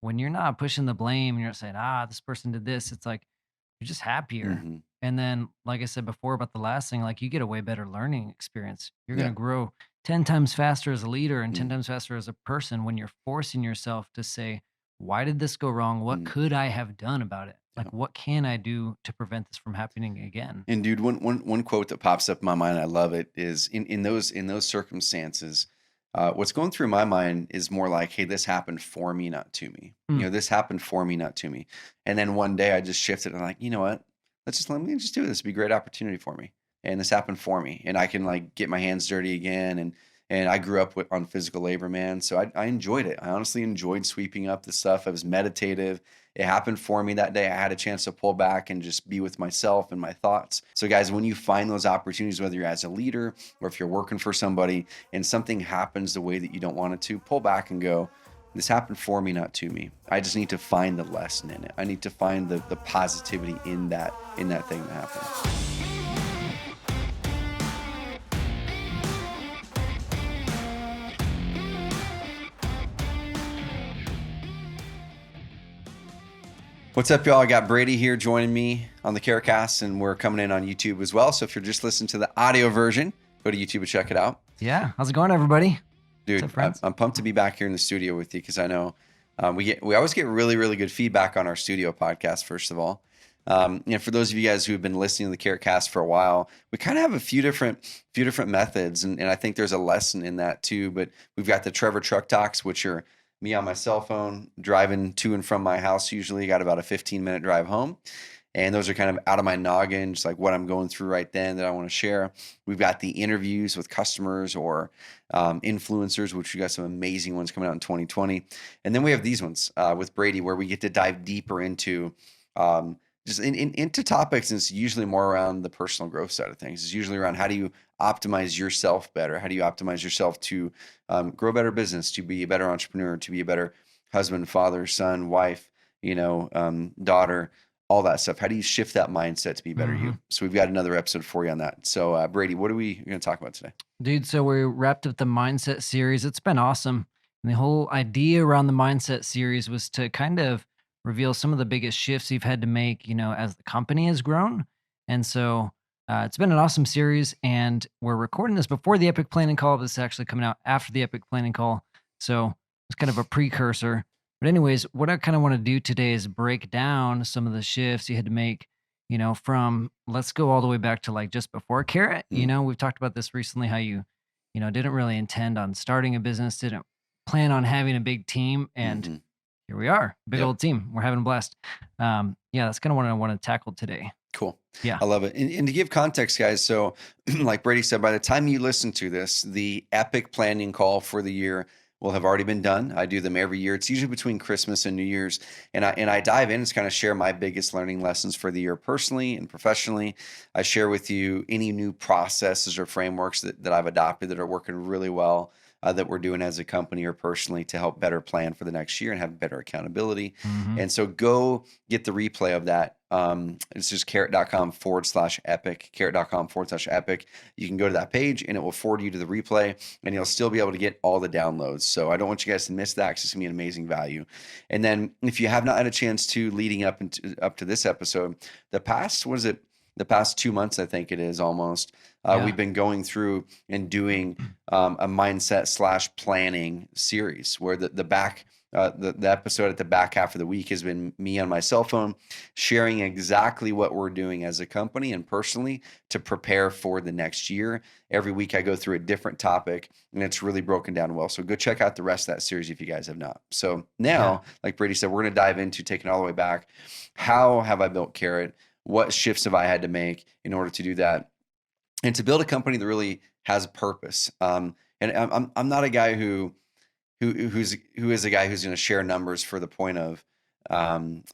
when you're not pushing the blame and you're not saying, this person did this, it's like you're just happier. Mhm. And then, like I said before about the last thing, like you get a way better learning experience. You're going Yeah. to grow 10 times faster as a leader and 10 Mhm. times faster as a person when you're forcing yourself to say, why did this go wrong? What Mhm. could I have done about it? Yeah. Like, what can I do to prevent this from happening again? And dude, one quote that pops up in my mind, I love it, is in those circumstances, what's going through my mind is more like, hey, this happened for me, not to me. Mm, This happened for me, not to me. And then one day I just shifted and I'm like, you know what? Let me just do this. It'd be a great opportunity for me. And this happened for me. And I can like get my hands dirty again. And I grew up on physical labor, man. So I enjoyed it. I honestly enjoyed sweeping up the stuff. I was meditative. It happened for me that day. I had a chance to pull back and just be with myself and my thoughts. So, guys, when you find those opportunities, whether you're as a leader or if you're working for somebody and something happens the way that you don't want it to, pull back and go, this happened for me, not to me. I just need to find the lesson in it. I need to find the positivity in that thing that happened. What's up, y'all? I got Brady here joining me on the Caracast, and we're coming in on YouTube as well. So if you're just listening to the audio version, go to YouTube and check it out. yeah. How's it going, everybody? What's up, Dude, I'm, friends? I'm pumped to be back here in the studio with you because I know we always get really, really good feedback on our studio podcast, first of all. For those of you guys who have been listening to the Caracast for a while, we kind of have a few different methods, and I think there's a lesson in that too. But we've got the Trevor Truck Talks, which are me on my cell phone driving to and from my house. Usually, got about a 15-minute drive home, and those are kind of out of my noggin, just like what I'm going through right then that I want to share. We've got the interviews with customers or influencers, which we got some amazing ones coming out in 2020, and then we have these ones with Brady, where we get to dive deeper into. Just into topics, and it's usually more around the personal growth side of things. It's usually around how do you optimize yourself better? How do you optimize yourself to grow a better business, to be a better entrepreneur, to be a better husband, father, son, wife, daughter, all that stuff. How do you shift that mindset to be better hmm you? So we've got another episode for you on that. So Brady, what are we going to talk about today? Dude, so we wrapped up the mindset series. It's been awesome. And the whole idea around the mindset series was to kind of reveal some of the biggest shifts you've had to make, as the company has grown. And so it's been an awesome series. And we're recording this before the epic planning call. This is actually coming out after the epic planning call. So it's kind of a precursor. But, anyways, what I kind of want to do today is break down some of the shifts you had to make from let's go all the way back to like just before Carrot. Mm, We've talked about this recently, how didn't really intend on starting a business, didn't plan on having a big team. And mm-hmm. here we are, big Yep. old team. We're having a blast. Yeah, that's kind of what I want to tackle today. Cool. Yeah. I love it. And to give context, guys, so like Brady said, by the time you listen to this, the epic planning call for the year will have already been done. I do them every year. It's usually between Christmas and New Year's. And I dive in and kind of share my biggest learning lessons for the year personally and professionally. I share with you any new processes or frameworks that I've adopted that are working really well. That we're doing as a company or personally to help better plan for the next year and have better accountability. hmm And so go get the replay of that. It's just carrot.com/epic, carrot.com/epic. You can go to that page and it will forward you to the replay and you'll still be able to get all the downloads. So I don't want you guys to miss that because it's gonna be an amazing value. And then if you have not had a chance to leading up to this episode, the past 2 months, I think it is almost, Yeah. we've been going through and doing a mindset/planning series where the episode at the back half of the week has been me on my cell phone sharing exactly what we're doing as a company and personally to prepare for the next year. Every week I go through a different topic and it's really broken down well. So go check out the rest of that series if you guys have not. So Yeah. now, like Brady said, we're going to dive into taking it all the way back. How have I built Carrot? What shifts have I had to make in order to do that? And to build a company that really has a purpose. And I'm not a guy who is a guy who's going to share numbers for the point of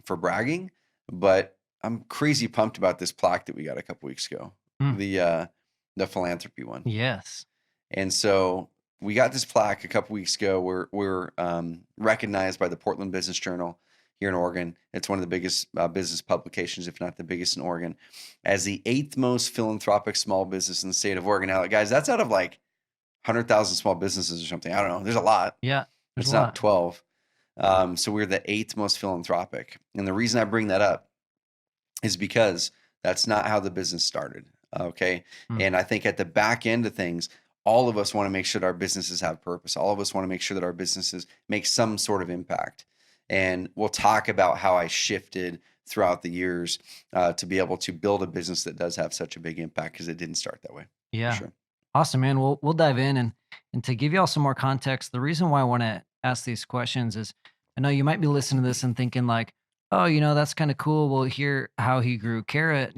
for bragging, but I'm crazy pumped about this plaque that we got a couple weeks ago, Mm. the philanthropy one. Yes. And so we got this plaque a couple weeks ago. We're recognized by the Portland Business Journal here in Oregon. It's one of the biggest business publications, if not the biggest in Oregon, as the 8th most philanthropic small business in the state of Oregon. Now, guys, that's out of like 100,000 small businesses or something. I don't know. There's a lot. Yeah. There's a It's not lot. 12. So we're the eighth most philanthropic. And the reason I bring that up is because that's not how the business started. Okay. Mm. And I think at the back end of things, all of us want to make sure that our businesses have purpose. All of us want to make sure that our businesses make some sort of impact. And we'll talk about how I shifted throughout the years to be able to build a business that does have such a big impact because it didn't start that way for Yeah. sure. Awesome, man. We'll dive in, and to give you all some more context, the reason why I want to ask these questions is I know you might be listening to this and thinking like, oh, that's kind of cool. We'll hear how he grew Carrot,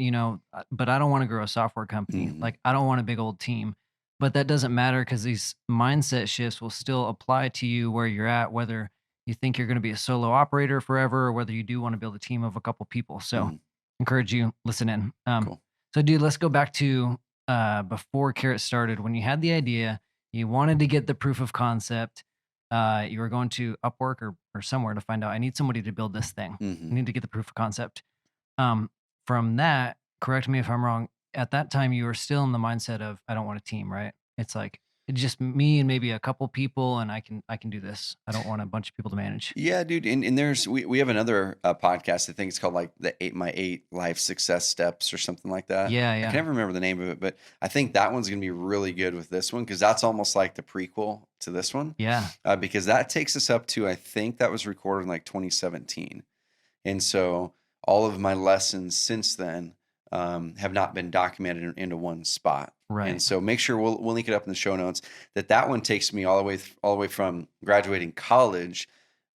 but I don't want to grow a software company. Hmm. Like I don't want a big old team. But that doesn't matter because these mindset shifts will still apply to you where you're at, whether you think you're going to be a solo operator forever or whether you do want to build a team of a couple people. So Hmm. encourage you, listen in. Cool. So dude, let's go back to before Carrot started, when you had the idea, you wanted to get the proof of concept, you were going to Upwork or somewhere to find out, I need somebody to build this thing. I Hmm. need to get the proof of concept. Um, from that, correct me if I'm wrong. At that time, you were still in the mindset of I don't want a team, right? It's like it's just me and maybe a couple people, and I can do this. I don't want a bunch of people to manage. Yeah, dude. And there's we have another podcast. I think it's called like the eight life success steps or something like that. Yeah, I can yeah, never remember the name of it, but I think that one's gonna be really good with this one because that's almost like the prequel to this one, yeah. because that takes us up to I think that was recorded in like 2017. And so all of my lessons since then have not been documented into one spot. And Right. so make sure we'll link it up in the show notes. That one takes me all the way from graduating college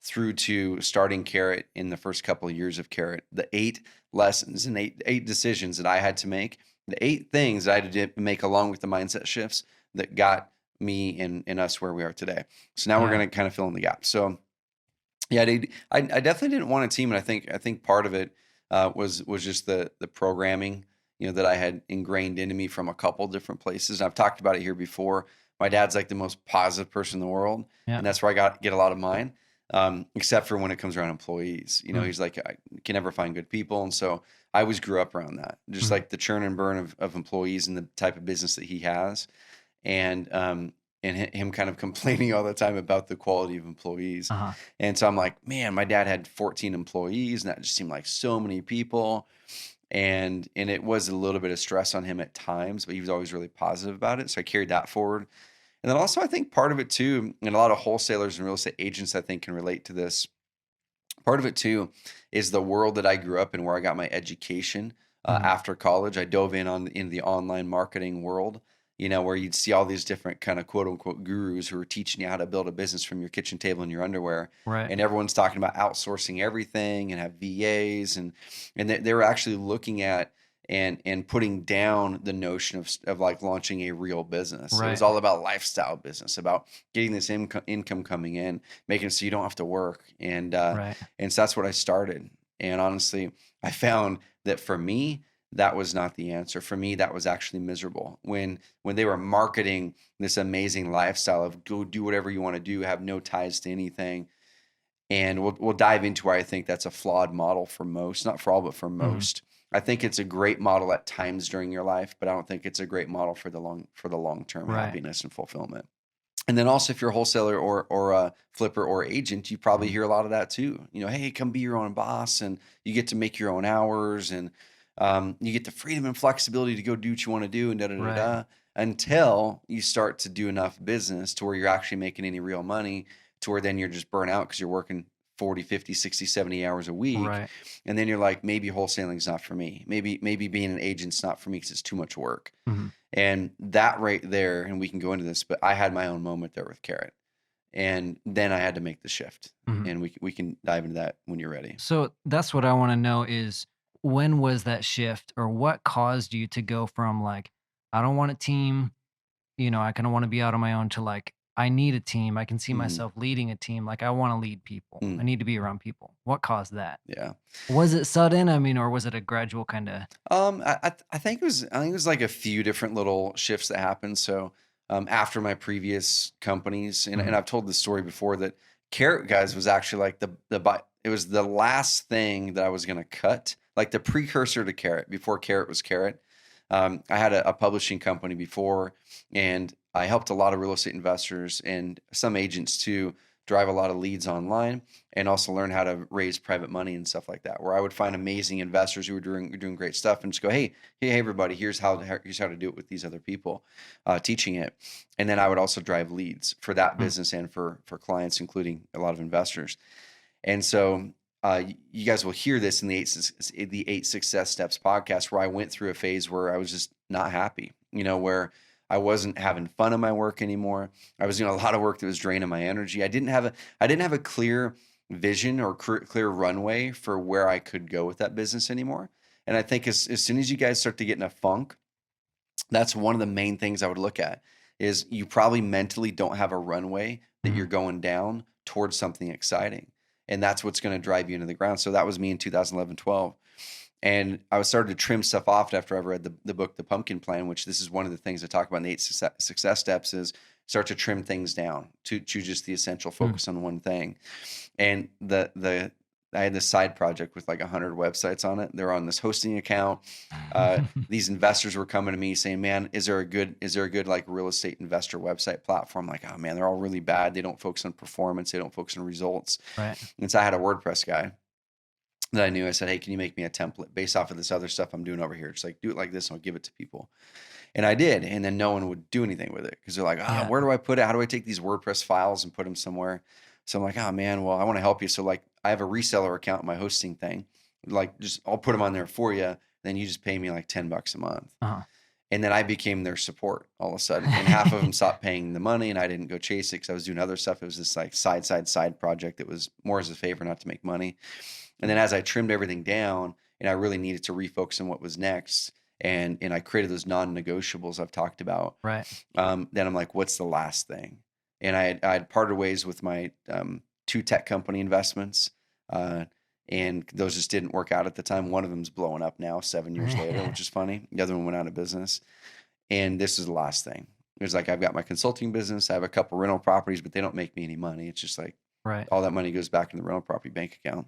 through to starting Carrot in the first couple of years of Carrot. The 8 lessons and eight decisions that I had to make. The 8 things that I had to make along with the mindset shifts that got me and us where we are today. So now we're Yeah. going to kind of fill in the gap. So yeah, I definitely didn't want a team, and I think part of it was just the programming, that I had ingrained into me from a couple different places. And I've talked about it here before. My dad's like the most positive person in the world, Yeah. and that's where I get a lot of mine. Except for when it comes around employees, Mm, he's like I can never find good people, and so I always grew up around that, just mhm. like the churn and burn of employees and the type of business that he has, and him kind of complaining all the time about the quality of employees. Uh-huh. And so I'm like, man, my dad had 14 employees, and that just seemed like so many people. And it was a little bit of stress on him at times, but he was always really positive about it. So I carried that forward. And then also I think part of it too, and a lot of wholesalers and real estate agents I think can relate to this. Part of it too is the world that I grew up in, where I got my education Mhm. after college. I dove in the online marketing world, where you'd see all these different kind of quote unquote gurus who are teaching you how to build a business from your kitchen table and your underwear, Right. and everyone's talking about outsourcing everything and have VAs, and they were actually looking at and putting down the notion of like launching a real business. It was Right. all about lifestyle business, about getting this income coming in, making it so you don't have to work, Right. and so that's what I started. And honestly, I found that for me, that was not the answer. For me, that was actually miserable. When they were marketing this amazing lifestyle of go do whatever you want to do, have no ties to anything. And we'll dive into why I think that's a flawed model for most, not for all, but for Mhm. most. I think it's a great model at times during your life, but I don't think it's a great model for the long term Right. happiness and fulfillment. And then also, if you're a wholesaler or a flipper or agent, you probably Mhm. hear a lot of that too. Hey, come be your own boss, and you get to make your own hours, and you get the freedom and flexibility to go do what you want to do, and da da da Right. da. Until you start to do enough business to where you're actually making any real money, to where then you're just burnt out because you're working 40, 50, 60, 70 hours a week. Right. And then you're like, maybe wholesaling is not for me. Maybe being an agent's not for me because it's too much work. Mhm. And that right there, and we can go into this, but I had my own moment there with Carrot. And then I had to make the shift. Mhm. And we can dive into that when you're ready. So that's what I want to know is when was that shift or what caused you to go from like, I don't want a team, I kind of want to be out on my own to like, I need a team. I can see Hmm. myself leading a team. Like I want to lead people. I Mm, need to be around people. What caused that? yeah. Was it sudden? I mean, or was it a gradual kind of? I think it was like a few different little shifts that happened. So after my previous companies, and Mhm. I've told this story before, that Carrot guys was actually like it was the last thing that I was gonna cut, like the precursor to Carrot before Carrot was Carrot. I had a publishing company before, and I helped a lot of real estate investors and some agents too drive a lot of leads online, and also learn how to raise private money and stuff like that, where I would find amazing investors who were doing great stuff and just go, hey, everybody, here's how to do it with these other people, teaching it. And then I would also drive leads for that Mm. business and for clients, including a lot of investors. And so you guys will hear this in the eight success steps podcast, where I went through a phase where I was just not happy, where I wasn't having fun in my work anymore. I was doing a lot of work that was draining my energy. I didn't have a clear vision or clear runway for where I could go with that business anymore. And I think as soon as you guys start to get in a funk, that's one of the main things I would look at, is you probably mentally don't have a runway that you're Mhm. going down towards something exciting. And that's what's going to drive you into the ground. So that was me in 2011, 12. And I was started to trim stuff off after I read the book, The Pumpkin Plan, which this is one of the things I talk about in the eight success steps, is start to trim things down to just the essential, Mm. focus on one thing. And I had this side project with like 100 websites on it. They're on this hosting account. These investors were coming to me saying, "Man, is there a good like real estate investor website platform?" Like, oh man, they're all really bad. They don't focus on performance. They don't focus on results. Right. And so I had a WordPress guy that I knew. I said, "Hey, can you make me a template based off of this other stuff I'm doing over here? Just like do it like this, and I'll give it to people." And I did, and then no one would do anything with it because they're like, Yeah. where do I put it? How do I take these WordPress files and put them somewhere? So I'm like, oh man, well, I want to help you. So like, I have a reseller account in my hosting thing. Like, just I'll put them on there for you. Then you just pay me like $10 a month. Uh-huh. And then I became their support all of a sudden. And half of them stopped paying the money, and I didn't go chase it because I was doing other stuff. It was this like side project that was more as a favor, not to make money. And then as I trimmed everything down and I really needed to refocus on what was next, and I created those non-negotiables I've talked about, Right. then I'm like, what's the last thing? And I had parted ways with my two tech company investments, uh, and those just didn't work out at the time. One of them's blowing up now 7 years later, which is funny. The other one went out of business. And this is the last thing. It's like, I've got my consulting business. I have a couple rental properties, but they don't make me any money. It's just like Right. all that money goes back in the rental property bank account.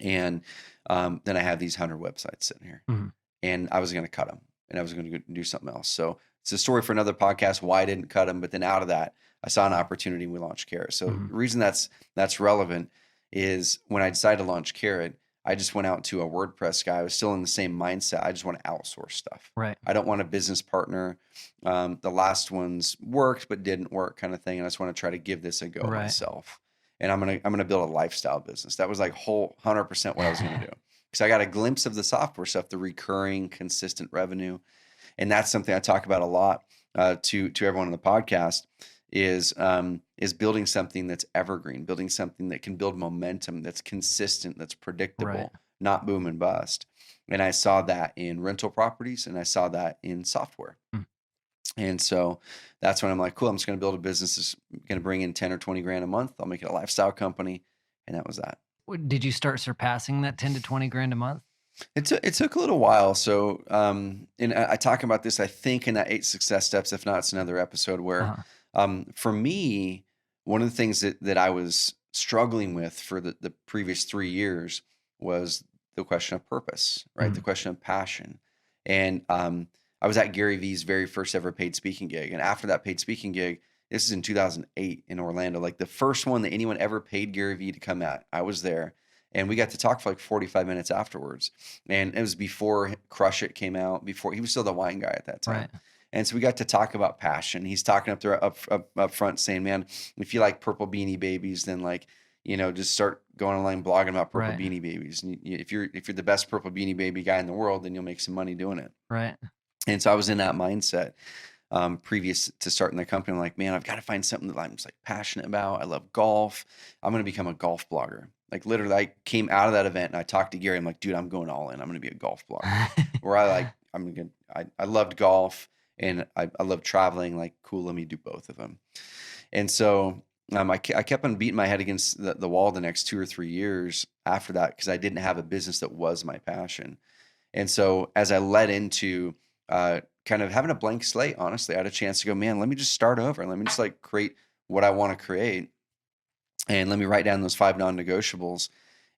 And then I have these 100 websites sitting here, Mhm. and I was going to cut them, and I was going to do something else. So it's a story for another podcast why I didn't cut them. But then out of that, I saw an opportunity and we launched Carrot. So Mhm. the reason that's relevant is when I decided to launch Carrot, I just went out to a WordPress guy. I was still in the same mindset. I just want to outsource stuff. Right. I don't want a business partner. The last ones worked but didn't work, kind of thing. And I just want to try to give this a go Right. myself. And I'm gonna build a lifestyle business. That was like whole 100% what I was gonna do, because I got a glimpse of the software stuff, the recurring, consistent revenue, and that's something I talk about a lot to everyone on the podcast. Is building something that's evergreen, building something that can build momentum, that's consistent, that's Right. predictable, not boom and bust. And I saw that in rental properties, and I saw that in software. Mm. And so that's when I'm like, cool, I'm just going to build a business that's going to bring in 10 or 20 grand a month. I'll make it a lifestyle company. And that was that. Did you start surpassing that 10 to 20 grand a month? It took a little while. So, and I talk about this, I think, in that eight success steps. If not, it's another episode where, Uh-huh. for me, one of the things that I was struggling with for the previous 3 years was the question of purpose, right? The Mhm. question of passion. And I was at Gary Vee's very first ever paid speaking gig. And after that paid speaking gig, this is in 2008 in Orlando, like the first one that anyone ever paid Gary Vee to come at. I was there, and we got to talk for like 45 minutes afterwards. And it was before Crush It came out, before he was still the wine guy at that time. Right. And so we got to talk about passion. He's talking up there up front saying, man, if you like purple beanie babies, then like, just start going online blogging about purple Right. beanie babies. And if you're the best purple beanie baby guy in the world, then you'll make some money doing it. Right. And so I was in that mindset previous to starting the company. I'm like, man, I've got to find something that I'm just like passionate about. I love golf. I'm going to become a golf blogger. Like literally, I came out of that event and I talked to Gary. I'm like, dude, I'm going all in. I'm going to be a golf blogger. Where I loved golf and I love traveling. Like, cool, let me do both of them. And so I kept on beating my head against the wall the next 2 or 3 years after that, because I didn't have a business that was my passion. And so as I led into kind of having a blank slate, honestly, I had a chance to go, man, let me just start over and let me just like create what I want to create. And let me write down those 5 non-negotiables.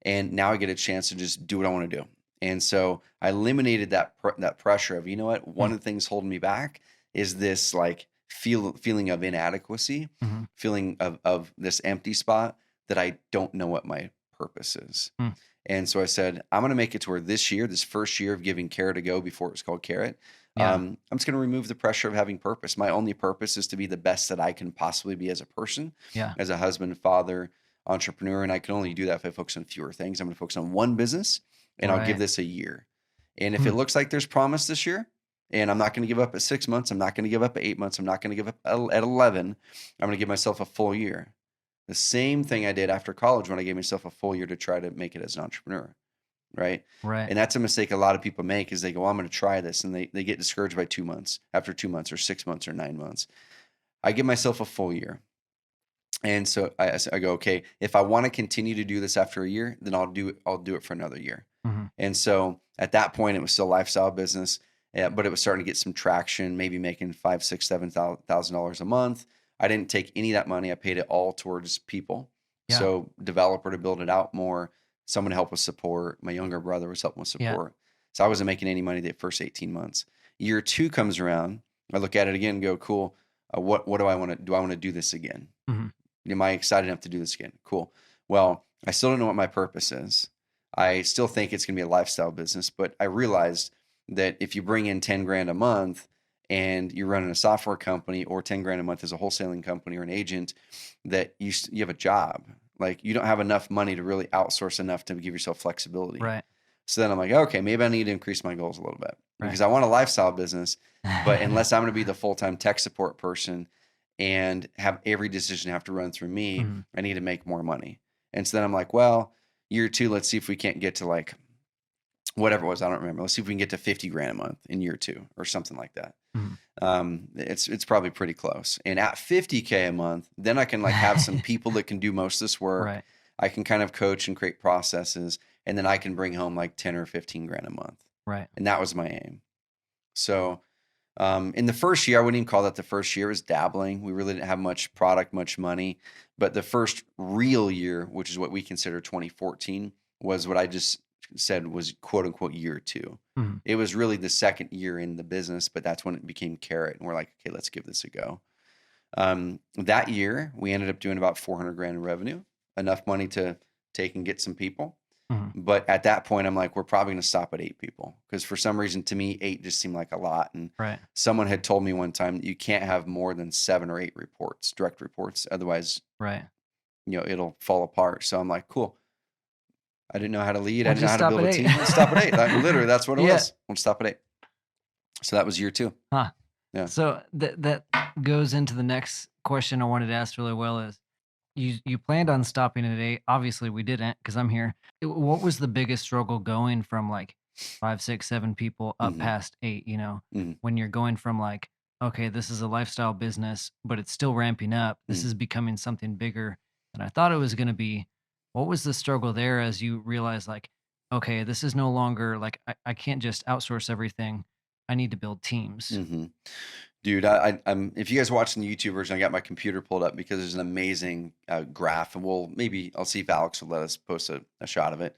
And now I get a chance to just do what I want to do. And so I eliminated that pressure of, you know what, one Mm. of the things holding me back is this like feeling of inadequacy, Mhm. feeling of this empty spot that I don't know what my purpose is. Mm. And so I said, I'm going to make it to where this year, this first year of giving Carrot a go before it was called Carrot, Yeah. I'm just going to remove the pressure of having purpose. My only purpose is to be the best that I can possibly be as a person, Yeah. as a husband, father, entrepreneur. And I can only do that if I focus on fewer things. I'm going to focus on one business, and I'll give Right. this a year. And if it Mm. looks like there's promise this year, and I'm not going to give up at 6 months, I'm not going to give up at 8 months, I'm not going to give up at 11, I'm going to give myself a full year. The same thing I did after college when I gave myself a full year to try to make it as an entrepreneur, right? Right. And that's a mistake a lot of people make is they go, I'm going to try this. And they get discouraged by 2 months, after 2 months or 6 months or 9 months. I give myself a full year. And so I go, okay, if I want to continue to do this after a year, then I'll do it for another year. Mhm. And so at that point, it was still a lifestyle business, but it was starting to get some traction, maybe making $5, 6, $7,000 a month. I didn't take any of that money. I paid it all towards people. Yeah. So developer to build it out more, someone to help with support. My younger brother was helping with Yeah. support. So I wasn't making any money the first 18 months. Year two comes around. I look at it again and go, cool. What do I want to do? I want to do this again. Mhm. Am I excited enough to do this again? Cool. Well, I still don't know what my purpose is. I still think it's going to be a lifestyle business, but I realized that if you bring in 10 grand a month and you're running a software company, or 10 grand a month as a wholesaling company or an agent, that you have a job. Like, you don't have enough money to really outsource enough to give yourself flexibility. Right. So then I'm like, okay, maybe I need to increase my goals a little bit Right. because I want a lifestyle business, but unless I'm going to be the full-time tech support person and have every decision have to run through me, Mhm. I need to make more money. And so then I'm like, well, year two, let's see if we can't get to like whatever it was. I don't remember. Let's see if we can get to 50 grand a month in year two or something like that. Mhm. It's probably pretty close. And at 50K a month, then I can like have some people that can do most of this work. Right. I can kind of coach and create processes, and then I can bring home like 10 or 15 grand a month. Right. And that was my aim. So in the first year, I wouldn't even call that the first year. It was dabbling. We really didn't have much product, much money. But the first real year, which is what we consider 2014, was what I just said was quote unquote year two. Mhm. It was really the second year in the business, but that's when it became Carrot. And we're like, okay, let's give this a go. That year, we ended up doing about 400 grand in revenue, enough money to take and get some people. Mhm. But at that point, I'm like, we're probably going to stop at 8 people because for some reason, to me, 8 just seemed like a lot. And Right. someone had told me one time that you can't have more than 7 or 8 reports, direct reports. Otherwise, Right. it'll fall apart. So I'm like, cool. I didn't know how to lead. I We'll didn't know just how to stop build at a 8. team. Let's stop at 8. Literally, that's what it Yeah. was. We'll stop at 8. So that was year two. Huh. Yeah. So that goes into the next question I wanted to ask really well is you planned on stopping at 8. Obviously, we didn't because I'm here. What was the biggest struggle going from like 5, 6, 7 people up hmm past 8, hmm when you're going from like, okay, this is a lifestyle business, but it's still ramping up. This hmm is becoming something bigger than I thought it was going to be. What was the struggle there as you realized like, okay, this is no longer like I can't just outsource everything. I need to build teams. hmm Dude, I'm. If you guys are watching the YouTube version, I got my computer pulled up because there's an amazing graph, and I'll see if Alex will let us post a shot of it.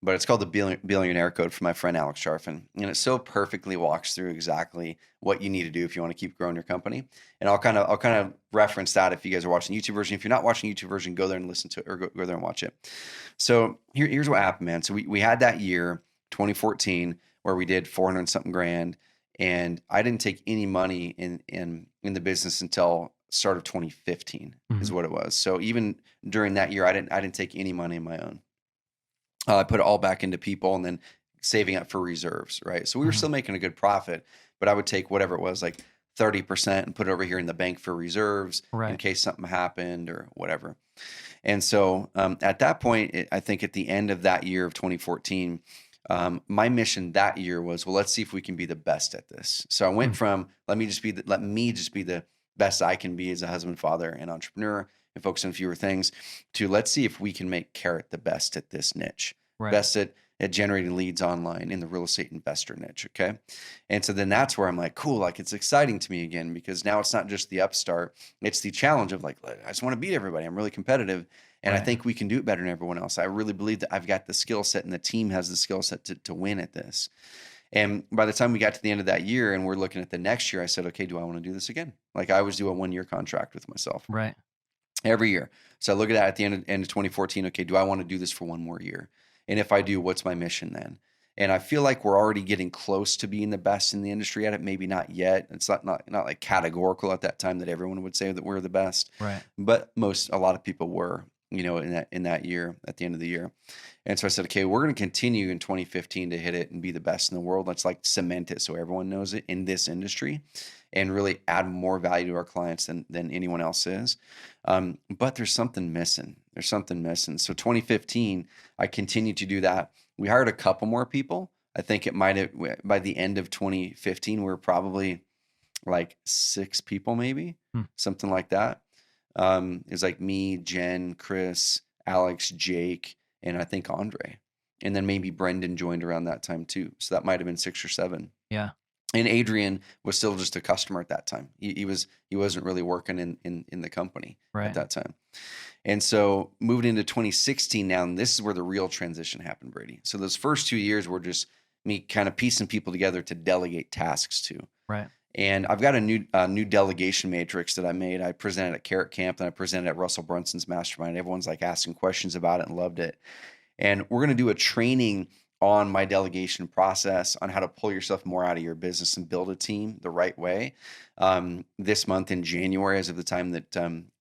But it's called the billionaire code from my friend Alex Sharfin, and it so perfectly walks through exactly what you need to do if you want to keep growing your company. And I'll kind of reference that if you guys are watching the YouTube version. If you're not watching the YouTube version, go there and listen to it, or go there and watch it. So here's what happened, man. So we had that year 2014 where we did 400 something grand, and I didn't take any money in the business until start of 2015 is Mhm. what it was. So even during that year, I didn't take any money in my own. I put it all back into people and then saving up for reserves, right? So we were Mhm. still making a good profit, but I would take whatever it was, like 30% and put it over here in the bank for reserves in Right. case something happened or whatever. And so at that point, I think at the end of that year of 2014, my mission that year was, well, let's see if we can be the best at this. So I went Mm. from let me just be the best I can be as a husband, father, and entrepreneur, and focus on fewer things, to let's see if we can make Carrot the best at this niche, Right. best at generating leads online in the real estate investor niche. Okay. And so then that's where I'm like, cool, like it's exciting to me again, because now it's not just the upstart, it's the challenge of like, I just want to beat everybody. I'm really competitive. And I Right. think we can do it better than everyone else. I really believe that I've got the skill set and the team has the skill set to win at this. And by the time we got to the end of that year and we're looking at the next year, I said, okay, do I want to do this again? Like I always do a 1 year contract with myself Right. every year. So I look at that at the end of 2014. Okay, do I want to do this for one more year? And if I do, what's my mission then? And I feel like we're already getting close to being the best in the industry at it. Maybe not yet. It's not like categorical at that time that everyone would say that we're the best, Right. but a lot of people were, in that year at the end of the year. And so I said, okay, we're going to continue in 2015 to hit it and be the best in the world. Let's like cement it so everyone knows it in this industry and really add more value to our clients than anyone else is. But there's something missing. There's something missing. So 2015, I continued to do that. We hired a couple more people. I think it might have, by the end of 2015, we were probably like 6 people, maybe Hmm. something like that. It was like me, Jen, Chris, Alex, Jake, and I think Andre. And then maybe Brendan joined around that time too. So that might have been 6 or 7. Yeah. And Adrian was still just a customer at that time. He wasn't really working in the company at Right. that time. And so moved into 2016 now, and this is where the real transition happened, Brady. So those first 2 years were just me kind of piecing people together to delegate tasks to. Right. And I've got a new delegation matrix that I made. I presented at Carrot Camp and I presented at Russell Brunson's mastermind. Everyone's like asking questions about it and loved it. And we're going to do a training on my delegation process on how to pull yourself more out of your business and build a team the right way this month in January, as of the time that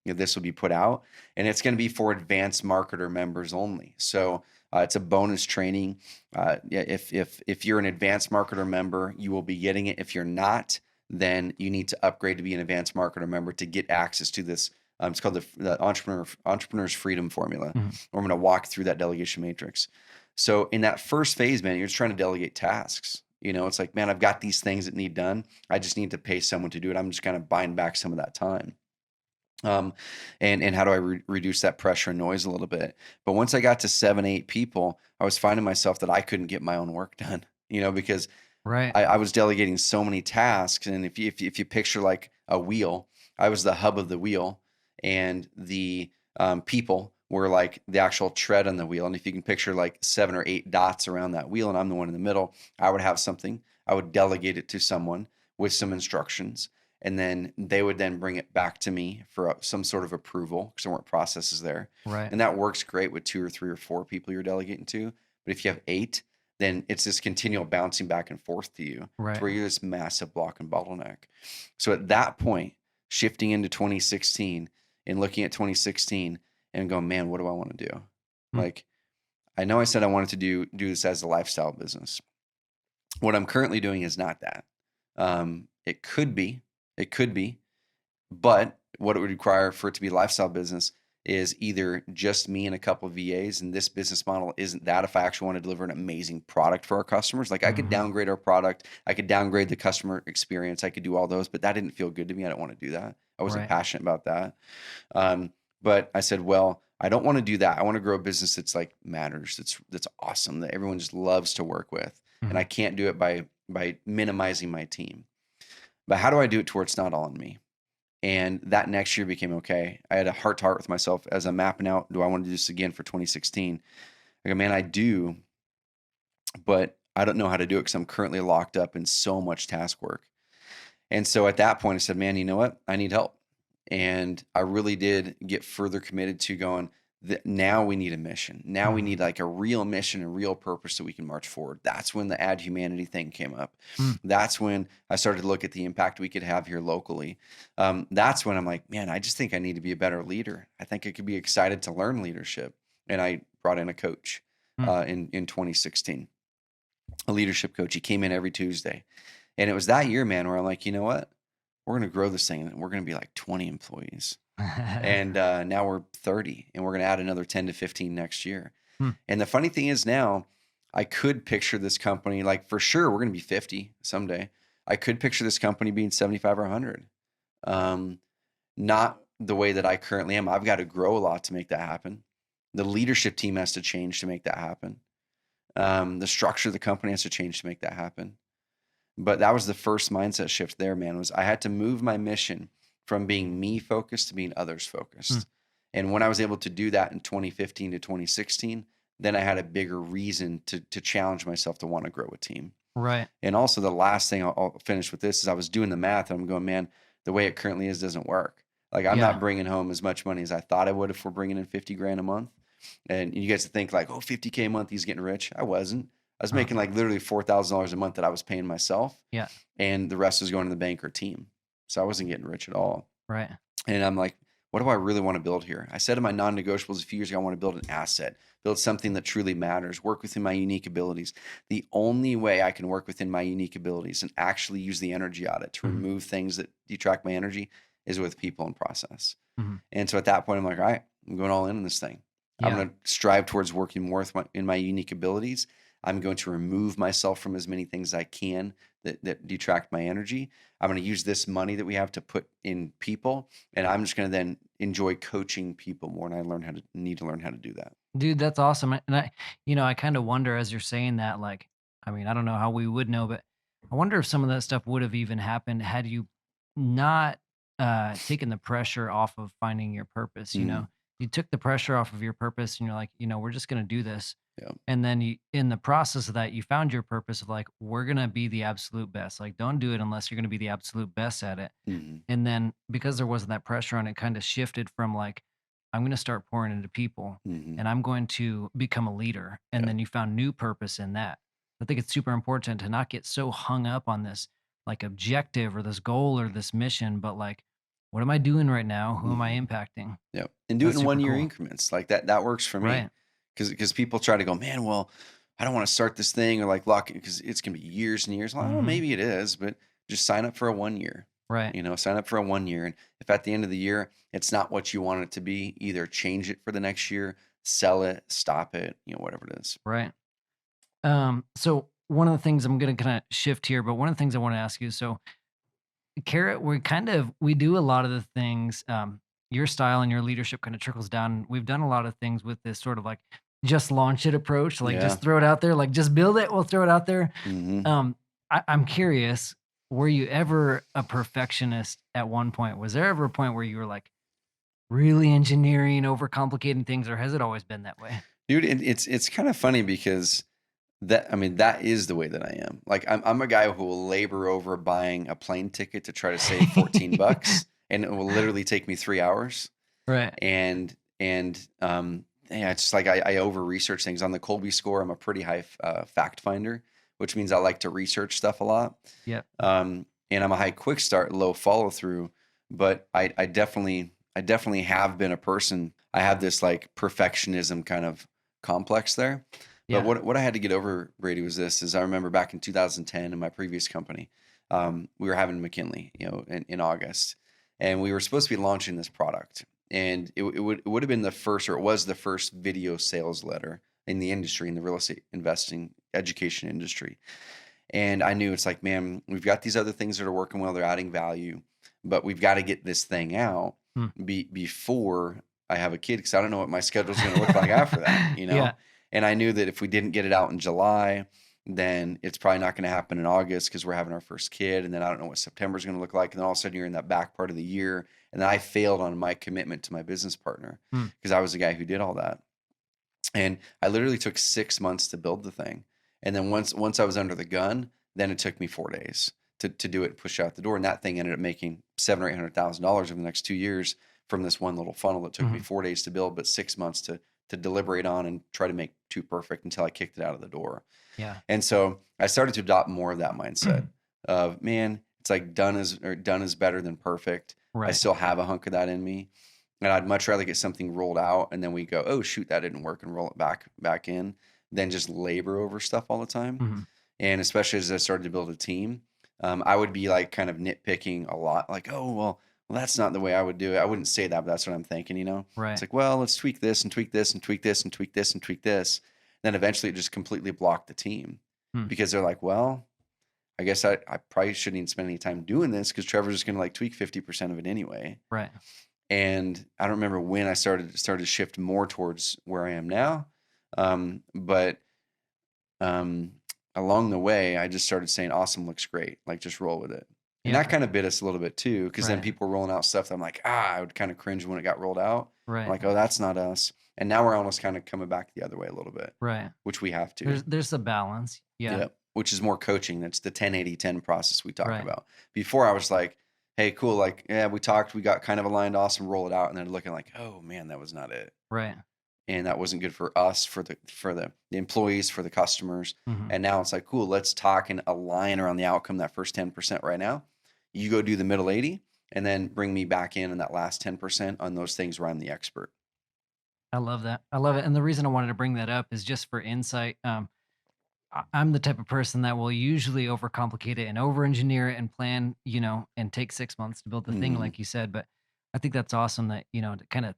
this will be put out. And it's going to be for advanced marketer members only. So it's a bonus training. Yeah, if you're an advanced marketer member, you will be getting it. If you're not, then you need to upgrade to be an advanced marketer member to get access to this. It's called the Entrepreneur's Freedom Formula. Mhm. We're going to walk through that delegation matrix. So in that first phase, man, you're just trying to delegate tasks. It's like, man, I've got these things that need done. I just need to pay someone to do it. I'm just kind of buying back some of that time. And how do I reduce that pressure and noise a little bit? But once I got to 7, 8 people, I was finding myself that I couldn't get my own work done, because Right. I was delegating so many tasks. And if you picture like a wheel, I was the hub of the wheel, and the people were like the actual tread on the wheel. And if you can picture like 7 or 8 dots around that wheel, and I'm the one in the middle, I would have something. I would delegate it to someone with some instructions, and then they would then bring it back to me for some sort of approval because there weren't processes there. Right. And that works great with 2 or 3 or 4 people you're delegating to. But if you have 8, then it's this continual bouncing back and forth to you to Right. where you're this massive block and bottleneck. So at that point, shifting into 2016 and looking at 2016 and going, man, what do I want to do? Hmm. Like, I know I said I wanted to do this as a lifestyle business. What I'm currently doing is not that. It could be, but what it would require for it to be a lifestyle business is either just me and a couple of VAs, and this business model isn't that. If I actually want to deliver an amazing product for our customers, like I could Mhm. downgrade our product, I could downgrade the customer experience, I could do all those, but that didn't feel good to me. I don't want to do that. I wasn't Right. passionate about that. But I said, well, I don't want to do that. I want to grow a business that's like matters, that's awesome, that everyone just loves to work with, and I Mhm. can't do it by minimizing my team. But how do I do it to where it's not all on me? And that next year became okay. I had a heart to heart with myself as I'm mapping out, do I want to do this again for 2016? I go, man, I do, but I don't know how to do it because I'm currently locked up in so much task work. And so at that point, I said, man, you know what? I need help. And I really did get further committed to going, that now we need a mission. Now we need Mhm. like a real mission and real purpose so we can march forward. That's when the Add Humanity thing came up. Mm. That's when I started to look at the impact we could have here locally. That's when I'm like, man, I just think I need to be a better leader. I think I could be excited to learn leadership. And I brought in a coach Mm. in 2016, a leadership coach. He came in every Tuesday. And it was that year, man, where I'm like, you know what? We're going to grow this thing and we're going to be like 20 employees. And now we're 30, and we're going to add another 10 to 15 next year. Hmm. And the funny thing is now, I could picture this company, like for sure, we're going to be 50 someday. I could picture this company being 75 or 100. Not the way that I currently am. I've got to grow a lot to make that happen. The leadership team has to change to make that happen. The structure of the company has to change to make that happen. But that was the first mindset shift there, man, was I had to move my mission from being me focused to being others Hmm. focused. And when I was able to do that in 2015 to 2016, then I had a bigger reason to challenge myself to want to grow a team. Right. And also the last thing I'll finish with this is I was doing the math and I'm going, man, the way it currently is doesn't work. Like I'm Yeah. not bringing home as much money as I thought I would if we're bringing in 50 grand a month. And you guys to think like, oh, 50K a month, he's getting rich. I wasn't. I was Uh-huh. making like literally $4,000 a month that I was paying myself, Yeah. and the rest was going to the bank or team. So I wasn't getting rich at all. Right. And I'm like, what do I really want to build here? I said in my non-negotiables a few years ago, I want to build an asset, build something that truly matters, work within my unique abilities. The only way I can work within my unique abilities and actually use the energy audit to Mhm. remove things that detract my energy is with people and process. Mhm. And so at that point, I'm like, all right, I'm going all in on this thing. I'm Yeah. going to strive towards working more in my unique abilities. I'm going to remove myself from as many things as I can that detract my energy. I'm going to use this money that we have to put in people, and I'm just going to then enjoy coaching people more. And I need to learn how to do that. Dude, that's awesome. And I kind of wonder as you're saying that, like, I mean, I don't know how we would know, but I wonder if some of that stuff would have even happened had you not taken the pressure off of finding your purpose. Mm, You took the pressure off of your purpose and you're like, we're just going to do this. yeah. And then in the process of that, you found your purpose of like, we're going to be the absolute best. Like, don't do it unless you're going to be the absolute best at it. Hmm. And then because there wasn't that pressure on it, kind of shifted from like, I'm going to start pouring into people Hmm. and I'm going to become a leader. And Yeah. then you found new purpose in that. I think it's super important to not get so hung up on this like objective or this goal or this mission, but like, what am I doing right now? Who am I Hmm. impacting? Yeah. And do it That's in super 1 year cool. increments. Like that works for me. Right. Because people try to go, man, well, I don't want to start this thing or like lock it because it's gonna be years and years. Well, Hmm. maybe it is, but just sign up for a 1 year. Right. Sign up for a 1 year. And if at the end of the year it's not what you want it to be, either change it for the next year, sell it, stop it, whatever it is. Right. So one of the things I'm going to kind of shift here, but one of the things I want to ask you, so Carrot, we do a lot of the things, your style and your leadership kind of trickles down. We've done a lot of things with this sort of like just launch it approach, like Yeah. just throw it out there, like just build it, we'll throw it out there. Hmm. Um, I'm curious, were you ever a perfectionist at one point? Was there ever a point where you were like really engineering, overcomplicating things, or has it always been that way? Dude, it's kind of funny because that is the way that I am. Like I'm a guy who will labor over buying a plane ticket to try to save 14 bucks, and it will literally take me 3 hours. Right. And yeah, it's just like I over research things on the Colby score. I'm a pretty high fact finder, which means I like to research stuff a lot. Yep. And I'm a high quick start, low follow through. But I definitely have been a person. I have this like perfectionism kind of complex there. But Yeah. what I had to get over, Brady, was this: is I remember back in 2010 in my previous company, we were having McKinley, in August, and we were supposed to be launching this product, and it would have been the first, or it was the first video sales letter in the industry, in the real estate investing education industry. And I knew, it's like, man, we've got these other things that are working well, they're adding value, but we've got to get this thing out Hmm. before I have a kid, because I don't know what my schedule is going to look like after that. Yeah. And I knew that if we didn't get it out in July, then it's probably not going to happen in August because we're having our first kid. And then I don't know what September is going to look like. And then all of a sudden you're in that back part of the year. And then I failed on my commitment to my business partner Hmm. because I was the guy who did all that. And I literally took 6 months to build the thing. And then once I was under the gun, then it took me 4 days to do it and push it out the door. And that thing ended up making $700,000 or $800,000 over the next 2 years from this one little funnel that took me Mhm. 4 days to build, but 6 months to deliberate on and try to make too perfect until I kicked it out of the door. Yeah. And so I started to adopt more of that mindset of, man, it's like done is better than perfect. I Right. still have a hunk of that in me. And I'd much rather get something rolled out and then we go, oh shoot, that didn't work, and roll it back in, than just labor over stuff all the time. Mhm. And especially as I started to build a team, I would be like kind of nitpicking a lot, like, oh well, that's not the way I would do it. I wouldn't say that, but that's what I'm thinking. It's Right. like, well, let's tweak this and tweak this and tweak this and tweak this and tweak this. Then eventually it just completely blocked the team Hmm. because they're like, well, I guess I probably shouldn't even spend any time doing this because Trevor's just gonna like tweak 50% of it anyway. Right. And I don't remember when I started to shift more towards where I am now. But um, along the way, I just started saying, awesome, looks great. Like, just roll with it. And Yeah. that kind of bit us a little bit too, because then Right. people were rolling out stuff that I'm like, I would kind of cringe when it got rolled out. I'm Right. like, oh, that's not us. And now we're almost kind of coming back the other way a little bit, Right. which we have to. There's a balance. Yeah. Yep. which is more coaching. That's the 10-80-10 process we talk Right. about. Before I was like, hey, cool. Like, yeah, we talked, we got kind of aligned, awesome, roll it out. And then looking like, oh man, that was not it. Right. And that wasn't good for us, for the employees, for the customers. Mhm. And now it's like, cool, let's talk and align around the outcome, that first 10% right now. You go do the middle 80 and then bring me back in that last 10% on those things where I'm the expert. I love that. I love it, and the reason I wanted to bring that up is just for insight. I'm the type of person that will usually overcomplicate it and over-engineer it and plan, and take 6 months to build the thing, Hmm. like you said. But I think that's awesome that, to kind of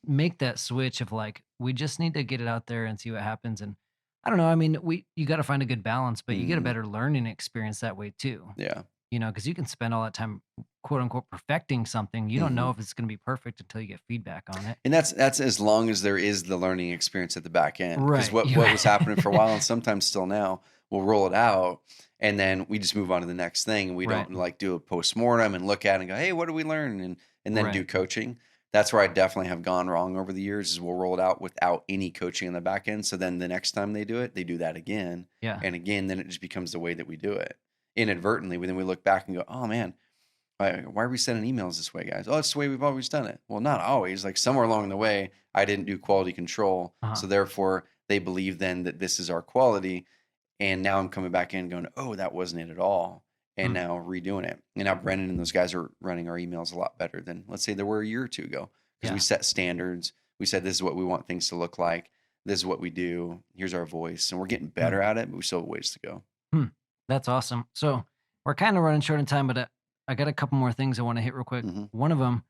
make that switch of like, we just need to get it out there and see what happens. And I don't know. I mean, you got to find a good balance, but you get a Hmm. better learning experience that way too. Yeah. Because you can spend all that time, quote unquote, perfecting something. You don't know Hmm. if it's going to be perfect until you get feedback on it. And that's as long as there is the learning experience at the back end. Because Right. what You're what was happening for a right. while, and sometimes still now, we'll roll it out, and then we just move on to the next thing, and we Right. don't like do a postmortem and look at it and go, hey, what did we learn, and then do Right. coaching. That's where I definitely have gone wrong over the years. Is we'll roll it out without any coaching on the back end. So then the next time they do it, they do that again Yeah. and again. Then it just becomes the way that we do it inadvertently. Then we look back and go, oh man, why are we sending emails this way, guys? Oh, it's the way we've always done it. Well, not always. Like somewhere along the way, I didn't do quality control. Uh-huh. So therefore, they believe then that this is our quality. And now I'm coming back in going, oh, that wasn't it at all. And Mm. now redoing it. And now Brendan and those guys are running our emails a lot better than, let's say, they were a year or two ago. Because we Yeah. set standards. We said, this is what we want things to look like. This is what we do. Here's our voice. And we're getting Mm. better at it, but we still have ways to go. Hmm. That's awesome. So we're kind of running short in time, but I got a couple more things I want to hit real quick. Hmm. One of them,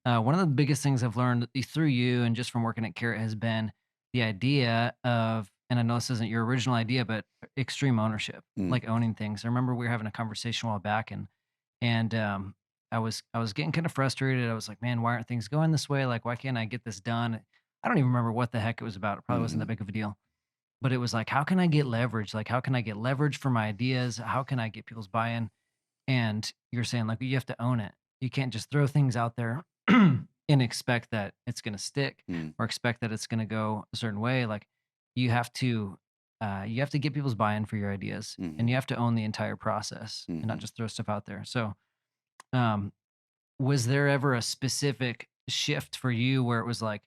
one of the biggest things I've learned through you and just from working at Carrot has been the idea of, and I know this isn't your original idea, but extreme ownership, Mm. like owning things. I remember we were having a conversation a while back, and I was getting kind of frustrated. I was like, man, why aren't things going this way? Like, why can't I get this done? I don't even remember what the heck it was about. It probably wasn't that Hmm. big of a deal. But it was like, how can I get leverage? Like, how can I get leverage for my ideas? How can I get people's buy-in? And you're saying, like, you have to own it. You can't just throw things out there and expect that it's going to stick Mm. or expect that it's going to go a certain way. Like, you have to, you have to get people's buy-in for your ideas, and Hmm. you have to own the entire process and not Hmm. just throw stuff out there. So, um, was there ever a specific shift for you where it was like,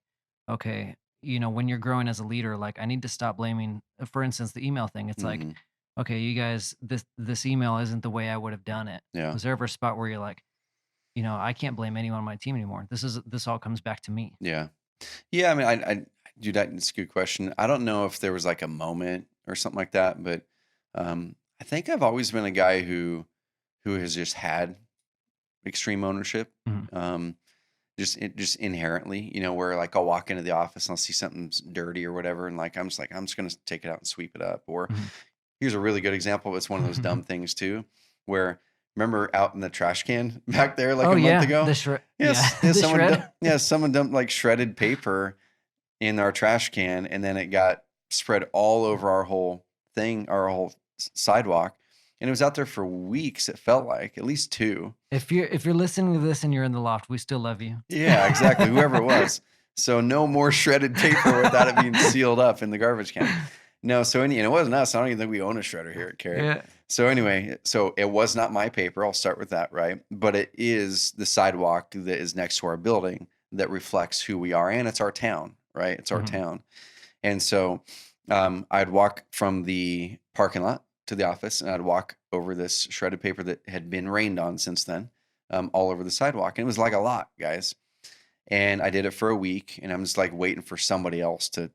okay, when you're growing as a leader, like I need to stop blaming, for instance, the email thing. It's like, Hmm. okay, you guys, this email isn't the way I would have done it. Yeah. Was there ever a spot where you're like, I can't blame anyone on my team anymore. This all comes back to me. Yeah. Yeah, I mean, I do that. It's a good question. I don't know if there was like a moment or something like that, but I think I've always been a guy who has just had extreme ownership, Mhm, um, just inherently, where like I'll walk into the office and I'll see something's dirty or whatever, and like I'm just gonna take it out and sweep it up. Or mhm. here's a really good example. It's one of those dumb things too, where remember out in the trash can back there like Oh a month yeah, ago. yeah, Yes, yeah, the shred. someone dumped like shredded paper in our trash can, and then it got spread all over our whole thing, our whole sidewalk, and it was out there for weeks. It felt like at least two. If you're listening to this and you're in the loft, we still love you. Yeah, exactly. Whoever it was. So no more shredded paper without it being sealed up in the garbage can. No, and it wasn't us. I don't even think we own a shredder here at Carrot. Yeah. So anyway, so it was not my paper. I'll start with that, right? But it is the sidewalk that is next to our building that reflects who we are, and it's our town, right? It's our Mhm, town. And so I'd walk from the parking lot to the office, and I'd walk over this shredded paper that had been rained on since then, all over the sidewalk. And it was like a lot, guys. And I did it for a week, and I'm just like waiting for somebody else to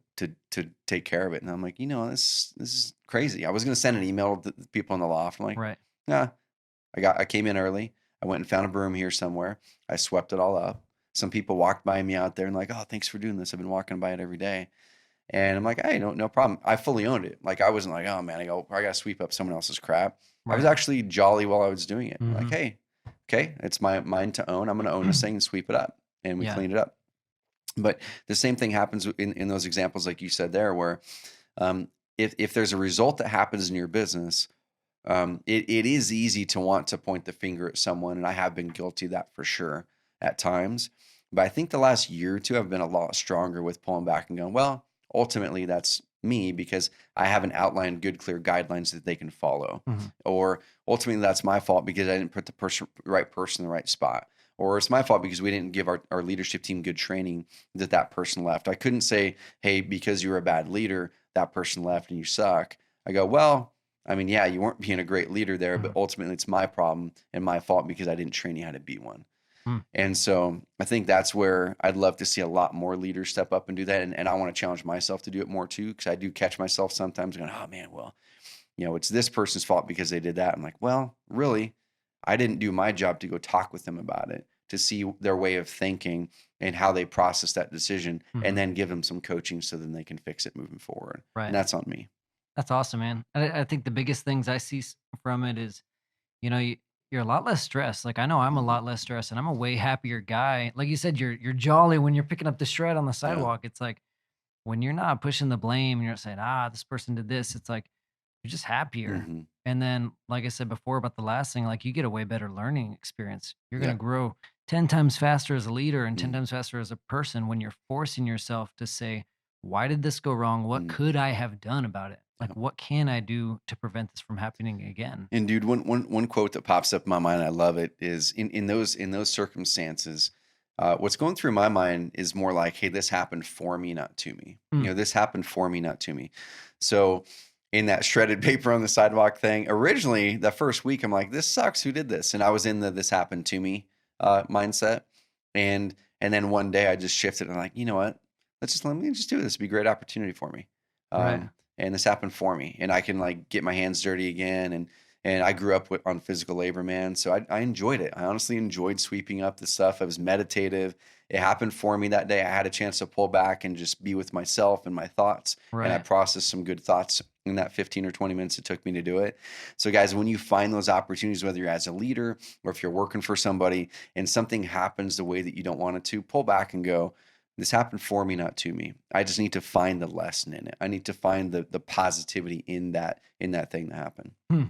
take care of it. And I'm like, this is crazy. I was gonna send an email to the people in the loft. I'm like, right. nah. I came in early. I went and found a broom here somewhere. I swept it all up. Some people walked by me out there and like, oh, thanks for doing this. I've been walking by it every day. And I'm like, hey, no problem. I fully owned it. Like I wasn't like, oh man, I gotta sweep up someone else's crap. I was Right. actually jolly while I was doing it. I'm like, Mhm. hey, okay, it's mine to own. I'm gonna own this thing and sweep it up. And we Yeah. cleaned it up. But the same thing happens in those examples, like you said there, where um, if there's a result that happens in your business, it is easy to want to point the finger at someone, and I have been guilty of that for sure at times. But I think the last year or two, I've been a lot stronger with pulling back and going, well, ultimately, that's me because I haven't outlined good, clear guidelines that they can follow. Mhm. Or ultimately, that's my fault because I didn't put the right person in the right spot. Or it's my fault because we didn't give our leadership team good training that person left. I couldn't say, hey, because you were a bad leader, that person left and you suck. I go, well, I mean, yeah, you weren't being a great leader there, but Mhm. ultimately it's my problem and my fault because I didn't train you how to be one. Mm. And so I think that's where I'd love to see a lot more leaders step up and do that. And I want to challenge myself to do it more too, because I do catch myself sometimes going, oh man, well, it's this person's fault because they did that. I'm like, well, really, I didn't do my job to go talk with them about it, to see their way of thinking and how they process that decision, and Mhm. then give them some coaching so then they can fix it moving forward. And Right. that's on me. That's awesome, man. I think the biggest things I see from it is, you know, you're a lot less stressed. Like I know I'm a Mhm. lot less stressed, and I'm a way happier guy. Like you said, you're jolly when you're picking up the shred on the Yeah. sidewalk. It's like when you're not pushing the blame, and you're not saying, this person did this. It's like you're just happier. Hmm. And then, like I said before about the last thing, like you get a way better learning experience. You're gonna Yeah. grow 10 times faster as a leader and 10 Mm-hmm. times faster as a person when you're forcing yourself to say, why did this go wrong? What could I have done about it? Like, Yeah. what can I do to prevent this from happening again? And dude, one quote that pops up in my mind, I love it, is in those circumstances, what's going through my mind is more like, hey, this happened for me, not to me. Mm, This happened for me, not to me. So in that shredded paper on the sidewalk thing, originally the first week, I'm like, this sucks. Who did this? And I was in the this happened to me mindset. And then one day I just shifted and I'm like, you know what? Let me just do this. It'd be a great opportunity for me. right. And this happened for me, and I can like get my hands dirty again. And I grew up on physical labor, man. So I enjoyed it. I honestly enjoyed sweeping up the stuff. I was meditative. It happened for me that day. I had a chance to pull back and just be with myself and my thoughts. And I Right. processed some good thoughts in that 15 or 20 minutes it took me to do it. So, guys, when you find those opportunities, whether you're as a leader or if you're working for somebody and something happens the way that you don't want it to, pull back and go, this happened for me, not to me. I just need to find the lesson in it. I need to find the positivity in that thing that happened. Hmm.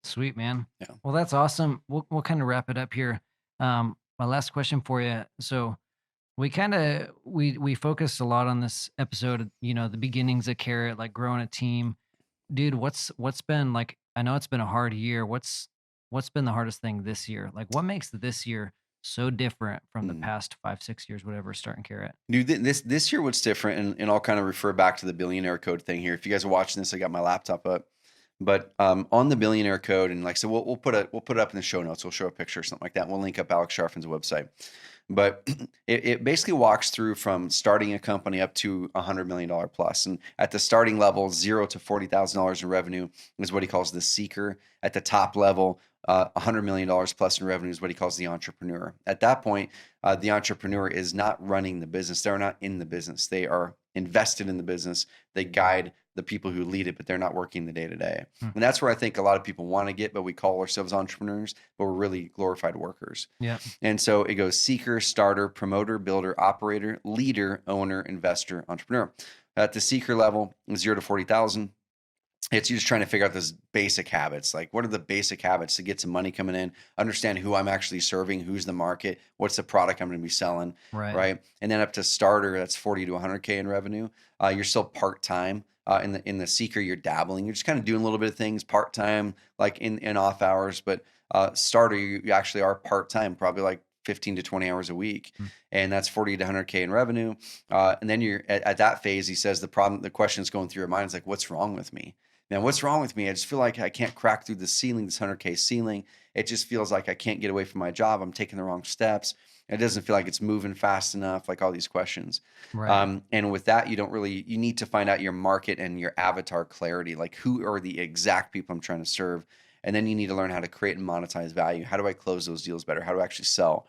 Sweet, man. Yeah. Well, that's awesome. We'll kind of wrap it up here. My last question for you. So we focused a lot on this episode, the beginnings of Carrot, like growing a team. Dude, what's been like I know it's been a hard year. What's been the hardest thing this year? Like what makes this year so different from the Mhm. past 5, 6 years, whatever, starting Carrot? Dude, this year what's different, and I'll kind of refer back to the billionaire code thing here. If you guys are watching this, I got my laptop up. But on the billionaire code, and like so, we'll put it up in the show notes. We'll show a picture or something like that. We'll link up Alex Sharfin's website. But it basically walks through from starting a company up to $100 million plus. And at the starting level, $0 to $40,000 in revenue is what he calls the seeker. At the top level, $100 million plus in revenue is what he calls the entrepreneur. At that point, the entrepreneur is not running the business. They're not in the business. They are invested in the business. They guide the people who lead it, but they're not working the day to day. Hmm. And that's where I think a lot of people want to get, but we call ourselves entrepreneurs, but we're really glorified workers. Yeah. And so it goes seeker, starter, promoter, builder, operator, leader, owner, investor, entrepreneur. At the seeker level, 0 to 40,000. It's you just trying to figure out those basic habits. Like, what are the basic habits to get some money coming in? Understand who I'm actually serving, who's the market, what's the product I'm going to be selling, Right. right? And then up to starter, that's 40 to 100K in revenue. You're still part time. In the seeker, you're dabbling. You're just kind of doing a little bit of things part time, like in off hours. But starter, you actually are part time, probably like 15 to 20 hours a week, Hmm. and that's 40 to 100K in revenue. And then you're at that phase. He says the question that's going through your mind is like, what's wrong with me? Man, what's wrong with me? I just feel like I can't crack through the ceiling, this 100K ceiling. It just feels like I can't get away from my job. I'm taking the wrong steps. It doesn't feel like it's moving fast enough, like all these questions. Right. And with that, you need to find out your market and your avatar clarity, like who are the exact people I'm trying to serve. And then you need to learn how to create and monetize value. How do I close those deals better? How do I actually sell?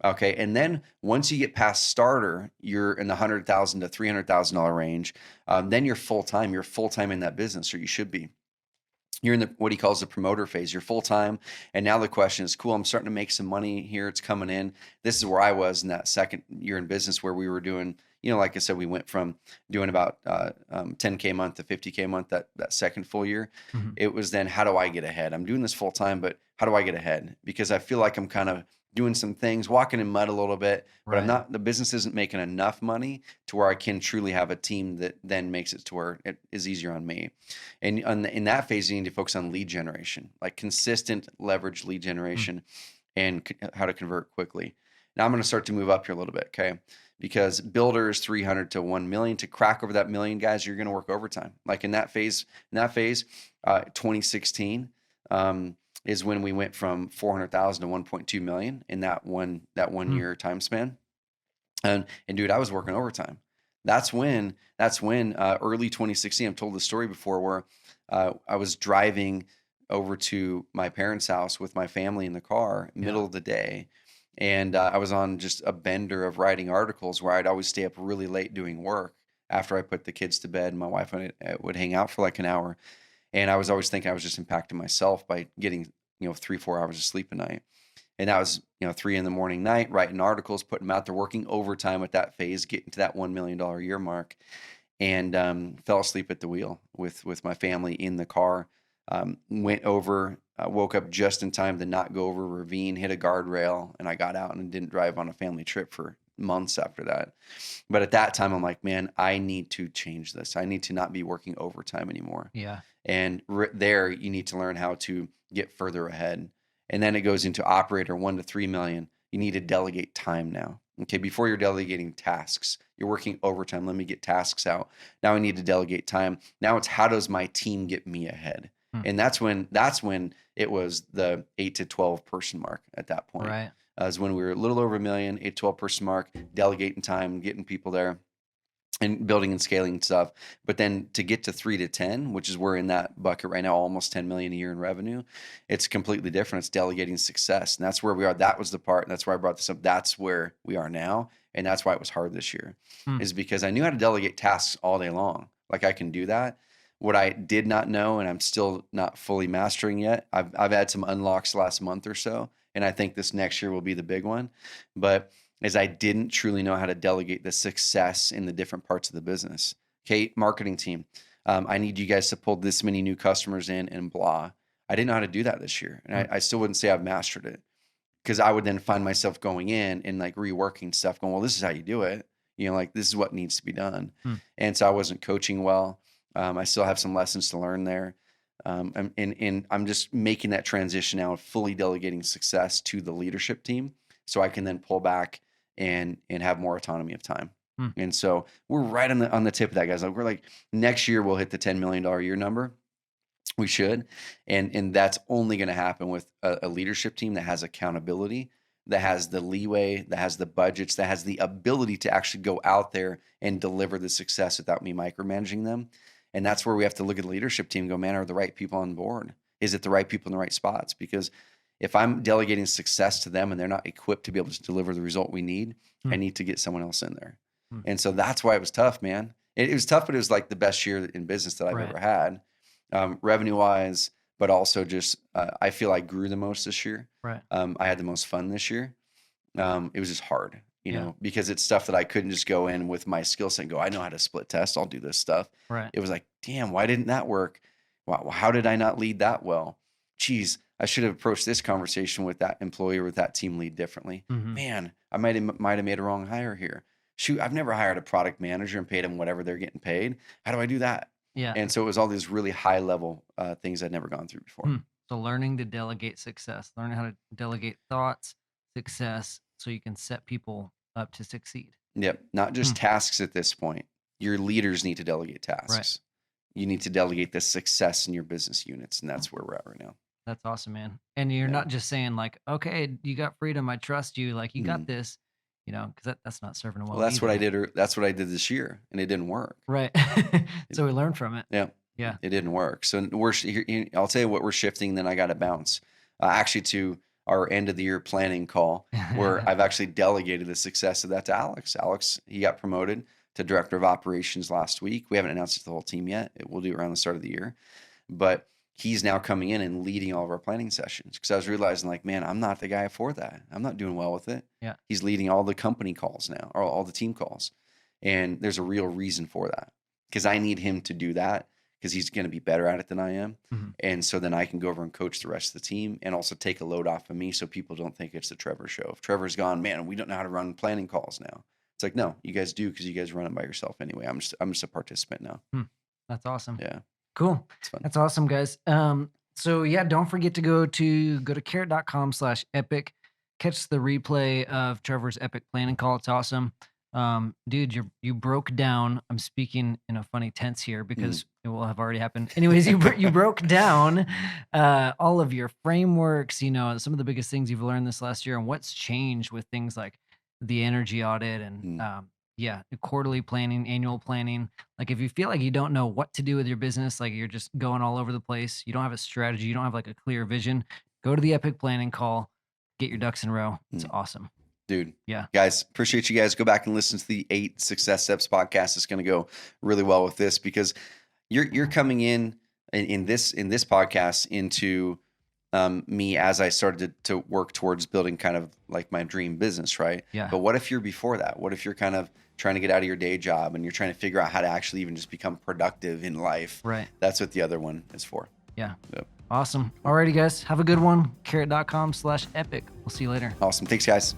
Okay. And then once you get past starter, you're in the $100,000 to $300,000 range. Then you're full time. You're full time in that business, or you should be. You're in what he calls the promoter phase. You're full time, and now the question is, cool. I'm starting to make some money here. It's coming in. This is where I was in that second year in business, where we were doing, like I said, we went from doing about 10K a month to 50K a month. That second full year, Mhm. it was then how do I get ahead? I'm doing this full time, but how do I get ahead? Because I feel like I'm kind of doing some things, walking in mud a little bit, but Right. the business isn't making enough money to where I can truly have a team that then makes it to where it is easier on me. And in that phase, you need to focus on lead generation, like consistent leverage lead Mm. generation and how to convert quickly. Now I'm going to start to move up here a little bit, okay? Because builders 300 to 1 million, to crack over that million, guys, you're going to work overtime. Like in that phase, 2016 is when we went from 400,000 to 1.2 million in that one Mm. year time span. And dude, I was working overtime. That's when early 2016. I've told the story before where I was driving over to my parents' house with my family in the car, Yeah. middle of the day, and I was on just a bender of writing articles where I'd always stay up really late doing work after I put the kids to bed. And my wife would hang out for like an hour, and I was always thinking I was just impacting myself by getting 3-4 hours of sleep a night. And that was 3 in the morning night, writing articles, putting them out there, working overtime at that phase, getting to that $1 million a year mark, and fell asleep at the wheel with my family in the car. Went over, woke up just in time to not go over a ravine, hit a guardrail, and I got out and didn't drive on a family trip for months after that. But at that time, I'm like, man, I need to change this. I need to not be working overtime anymore. Yeah. And there, you need to learn how to get further ahead. And then it goes into operator 1 to 3 million. You need to delegate time now. Okay, before you're delegating tasks, you're working overtime. Let me get tasks out. Now I need to delegate time. Now it's how does my team get me ahead? Mm. And that's when it was the 8 to 12 person mark at that point. Right. Is when we were a little over a million, 8 to 12 person mark, delegating time, getting people there and building and scaling stuff. But then to get to 3 to 10, which is we're in that bucket right now, almost 10 million a year in revenue, it's completely different. It's delegating success. And that's where we are. That was the part. And that's why I brought this up. That's where we are now. And that's why it was hard this year, Mm. is because I knew how to delegate tasks all day long. Like I can do that. What I did not know, and I'm still not fully mastering yet, I've had some unlocks last month or so. And I think this next year will be the big one. But is I didn't truly know how to delegate the success in the different parts of the business. Okay, marketing team, I need you guys to pull this many new customers in and blah. I didn't know how to do that this year. And Mm. I still wouldn't say I've mastered it because I would then find myself going in and like reworking stuff, going, well, this is how you do it. Like this is what needs to be done. Mm. And so I wasn't coaching well. I still have some lessons to learn there. And I'm just making that transition now of fully delegating success to the leadership team so I can then pull back and have more autonomy of time. Mm. And so we're right on the tip of that, guys. Like we're like next year we'll hit the $10 million a year number. We should, and that's only going to happen with a leadership team that has accountability, that has the leeway, that has the budgets, that has the ability to actually go out there and deliver the success without me micromanaging them. And that's where we have to look at the leadership team and go, man, are the right people on board? Is it the right people in the right spots? Because if I'm delegating success to them and they're not equipped to be able to deliver the result we need, I Mm. need to get someone else in there. Mm. And so that's why it was tough, man. It was tough, but it was like the best year in business that I've Right. ever had, revenue wise, but also just I feel I grew the most this year. Right. I had the most fun this year. It was just hard, Yeah. because it's stuff that I couldn't just go in with my skill set and go, I know how to split test. I'll do this stuff. Right. It was like, damn, why didn't that work? Wow, how did I not lead that well? Geez, I should have approached this conversation with that employee or with that team lead differently. Hmm. Man, I might have made a wrong hire here. Shoot, I've never hired a product manager and paid them whatever they're getting paid. How do I do that? Yeah. And so it was all these really high level things I'd never gone through before. Mm. So learning to delegate success, learning how to delegate thoughts, success, so you can set people up to succeed. Yep. Not just Mm. tasks at this point. Your leaders need to delegate Right. tasks. You need to delegate the success in your business units. And that's where we're at right now. That's awesome, man. And you're Yeah. not just saying like, okay, you got freedom. I trust you. Like you got Mhm. this, because that's not serving them Well, well that's what I either. did. That's what I did this year, and it didn't work. Right. It, So we learn from it. yeah, Yeah. it didn't work. So I'll tell you what we're shifting. Then I got to bounce actually to our end of the year planning call, where I've actually delegated the success of that to Alex. Alex, he got promoted to director of operations last week. We haven't announced it to the whole team yet. We'll do it around the start of the year, but he's now coming in and leading all of our planning sessions because I was realizing like, man, I'm not the guy for that. I'm not doing well with it. Yeah. He's leading all the company calls now, or all the team calls. And there's a real reason for that because I need him to do that because he's going to be better at it than I am. Mhm. And so then I can go over and coach the rest of the team and also take a load off of me so people don't think it's the Trevor show. If Trevor's gone, man, we don't know how to run planning calls now. It's like, no, you guys do because you guys run it by yourself anyway. I'm just a participant now. Hmm. That's awesome. Yeah, Cool. it's fun. That's awesome, guys. So yeah, don't forget to go to carrot.com/epic. Catch the replay of Trevor's epic planning call. It's awesome. Dude, you broke down. I'm speaking in a funny tense here because it will have already happened. Anyways, you broke down all of your frameworks, some of the biggest things you've learned this last year and what's changed with things like the energy audit and Mm. yeah, quarterly planning, annual planning. Like if you feel like you don't know what to do with your business, like you're just going all over the place, you don't have a strategy, you don't have like a clear vision, go to the epic planning call, get your ducks in a row. It's Mm. awesome. Dude, Yeah. guys, appreciate you guys. Go back and listen to the 8 Success Steps podcast. It's going to go really well with this because you're coming in this podcast into me as I started to work towards building kind of like my dream business, right? Yeah. But what if you're before that? What if you're kind of trying to get out of your day job and you're trying to figure out how to actually even just become productive in life? Right. That's what the other one is for. Yeah. Yep. Awesome. Alrighty, guys. Have a good one. Carrot.com/epic. We'll see you later. Awesome. Thanks, guys.